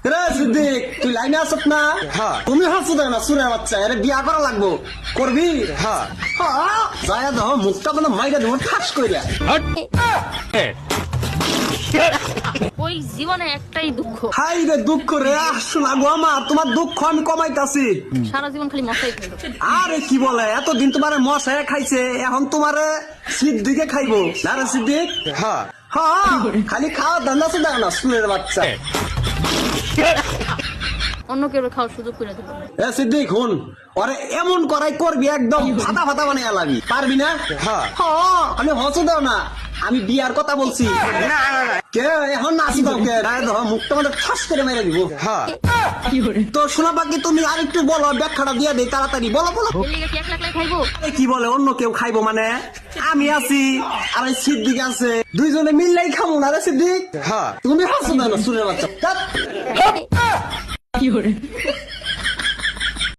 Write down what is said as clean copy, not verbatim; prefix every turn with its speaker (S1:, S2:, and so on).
S1: রে সিদ্দিক তুই লাইনে আসত না?
S2: হ্যাঁ।
S1: তুমি হাসু দেয় না সুরের বাচ্চা, এর বিয়া করা লাগবো, করবি?
S2: হ্যাঁ।
S1: যায়া দাও মুখটা মানে মাইরা দেবো ঠাস কইরা।
S3: ওই জীবনে একটাই দুঃখ,
S1: হাই রে দুঃখ রে, আসু লাগো আমার, তোমার দুঃখ আমি কমাইতাছি।
S3: সারা জীবন খালি মশাই খাইলো।
S1: আরে কি বলে, এতদিন তোমারে মশায় খাইছে, এখন তোমারে সিদ্দিকে খাইবো না রে সিদ্দিক?
S2: হ্যাঁ।
S1: হ্যাঁ, খালি খাওয়া ধান্দা আছে, দেখ না সুরের বাচ্চা।
S3: অন্য কেউ খাওয়ার সুযোগ করে দেবো।
S1: এ সিদ্দিক হুন, ওরে এমন করাই করবি একদম ফাটা ফাটা বানিয়ে লাগবি, পারবি না?
S2: হ্যাঁ।
S1: আমি হসু দাও না, আমি বিয়ার কথা বলছি। কে এখন নাচি দাও কে, রায় ধর মুখটা আমাদের ঠাস করে মেরে দিব।
S2: হ্যাঁ।
S1: তো শোনা বাকি তুমি আরেকটু বলো, ব্যাখ্যাটা দিয়ে দেই তাড়াতাড়ি, বলো বলো।
S3: এর লিগে কি এক লাখ লাখ খাইবো?
S1: আরে কি বলে অন্য কেউ খাইবো মানে? আমি আছি আর এই সিদ্দিক আছে, দুইজনে মিললেই খাবো না রে সিদ্দিক?
S2: হ্যাঁ।
S1: তুমি হাসো দাও না সুরের বাচ্চা। ধ্যাৎ।